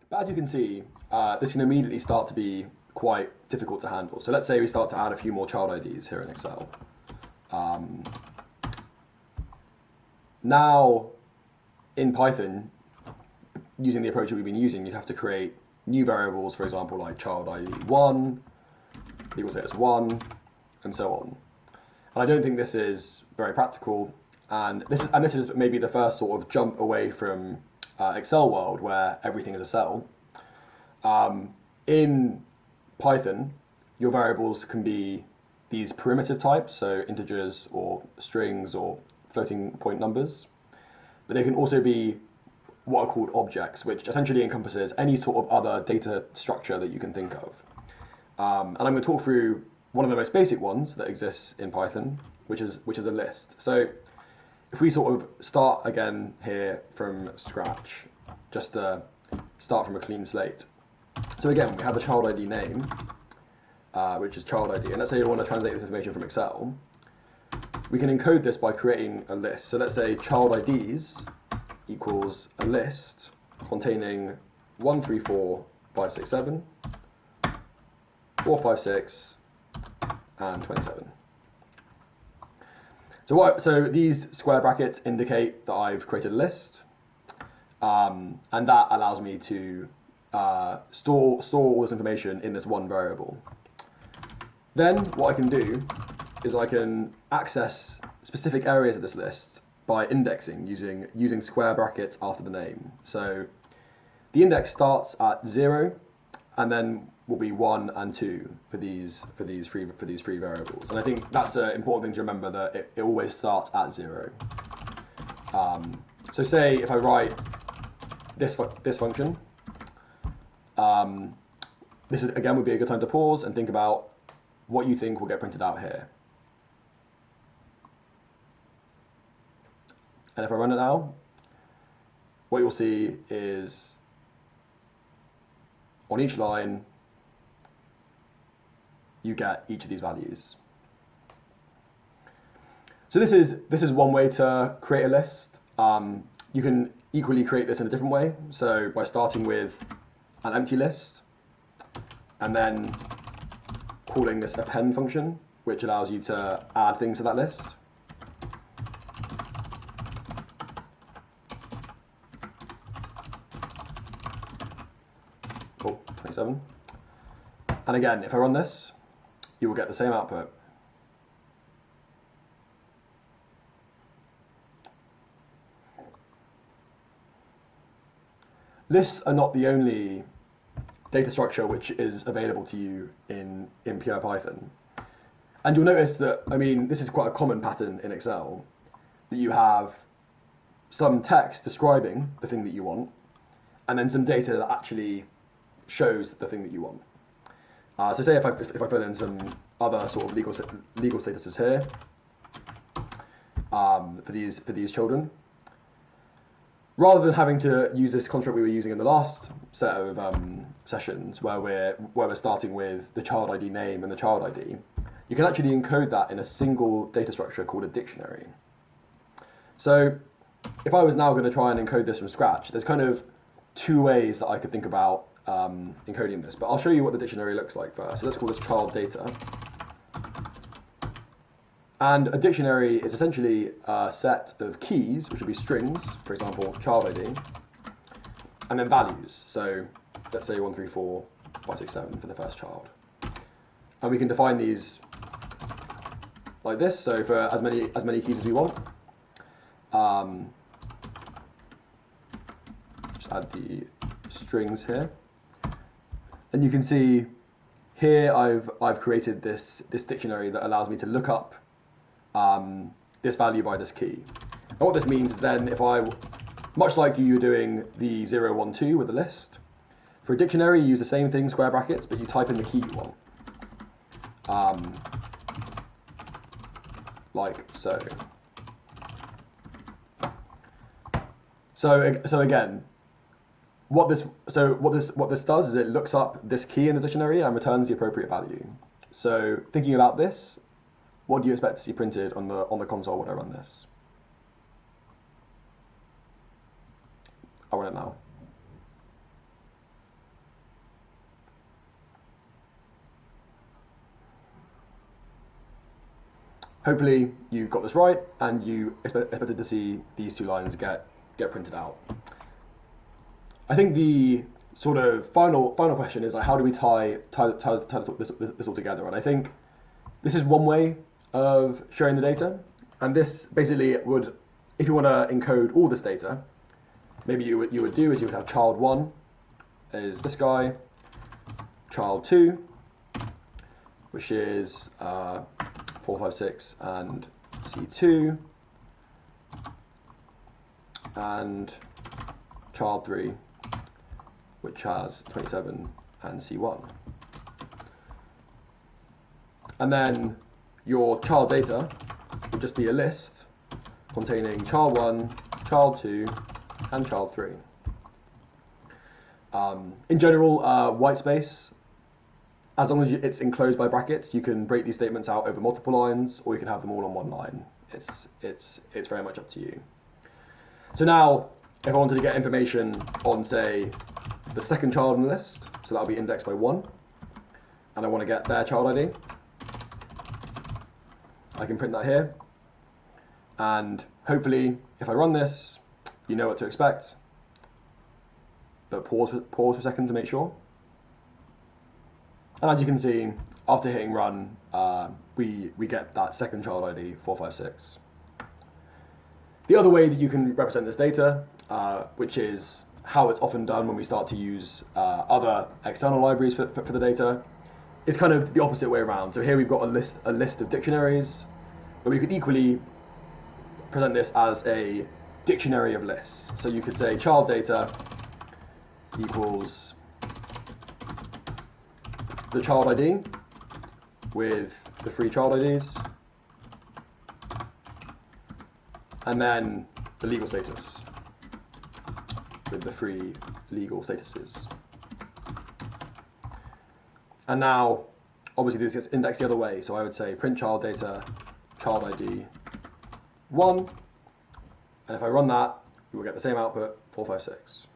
But as you can see, this can immediately start to be quite difficult to handle. So let's say we start to add a few more child IDs here in Excel. Now, in Python, using the approach that we've been using, you'd have to create new variables, for example, like child ID 1, legal status 1, and so on. And I don't think this is very practical. And this is maybe the first sort of jump away from Excel world where everything is a cell. In Python, your variables can be these primitive types, so integers or strings or floating point numbers. But they can also be what are called objects, which essentially encompasses any sort of other data structure that you can think of. And I'm going to talk through one of the most basic ones that exists in Python, which is a list. So if we sort of start again here from scratch, just to start from a clean slate. So again, we have the child ID name, which is child ID. And let's say you want to translate this information from Excel. We can encode this by creating a list. So let's say child IDs equals a list containing 1, 3, 4, 5, 6, 7, 4, 5, 6, and 27. So these square brackets indicate that I've created a list, and that allows me to store all this information in this one variable. Then what I can do is I can access specific areas of this list by indexing using square brackets after the name. So the index starts at 0, and then will be 1 and 2 for these three variables. And I think that's an important thing to remember, that it always starts at 0. So say if I write this function, this again would be a good time to pause and think about what you think will get printed out here. And if I run it now, what you'll see is on each line, you get each of these values. So this is one way to create a list. You can equally create this in a different way. So by starting with an empty list, and then calling this append function, which allows you to add things to that list. Oh, 27. And again, if I run this, you will get the same output. Lists are not the only data structure which is available to you in pure Python. And you'll notice that, I mean, this is quite a common pattern in Excel, that you have some text describing the thing that you want, and then some data that actually shows the thing that you want. So say if I fill in some other sort of legal statuses here for these children, rather than having to use this construct we were using in the last set of sessions, where we're starting with the child ID name and the child ID, you can actually encode that in a single data structure called a dictionary. So if I was now going to try and encode this from scratch, there's kind of two ways that I could think about encoding this, but I'll show you what the dictionary looks like first. So let's call this child data. And a dictionary is essentially a set of keys, which would be strings, for example, child ID, and then values. So let's say 1, 3, 4, 5, 6, 7 for the first child. And we can define these like this, so for as many keys as we want. Just add the strings here. And you can see here I've created this dictionary that allows me to look up this value by this key. And what this means is then if much like you were doing the 0, 1, 2 with the list, for a dictionary you use the same thing, square brackets, but you type in the key you want. Like so. So again, what this does is it looks up this key in the dictionary and returns the appropriate value. So thinking about this, what do you expect to see printed on the console when I run this? I'll run it now. hopefully you got this right and you expected to see these two lines get printed out. I think the sort of final question is like, how do we tie this all together? And I think this is one way of showing the data. And this basically would, if you want to encode all this data, maybe you would do is you would have child 1 is this guy, child 2, which is 4, 5, 6 and C2, and child 3, which has 27 and C1. And then your child data would just be a list containing child 1, child 2, and child 3. In general, white space, as long as it's enclosed by brackets, you can break these statements out over multiple lines, or you can have them all on one line. It's very much up to you. So now, if I wanted to get information on, say, the second child in the list, so that'll be indexed by 1, and I want to get their child ID, I can print that here. And hopefully, if I run this, you know what to expect. But pause for a second to make sure. And as you can see, after hitting run, we get that second child ID, 456. The other way that you can represent this data, which is how it's often done when we start to use other external libraries for the data, is kind of the opposite way around. So here we've got a list of dictionaries, but we could equally present this as a dictionary of lists. So you could say child data equals the child ID with the free child IDs, and then the legal status with the free legal statuses. And now, obviously this gets indexed the other way, so I would say print child data, child ID 1, and if I run that, we will get the same output, 456.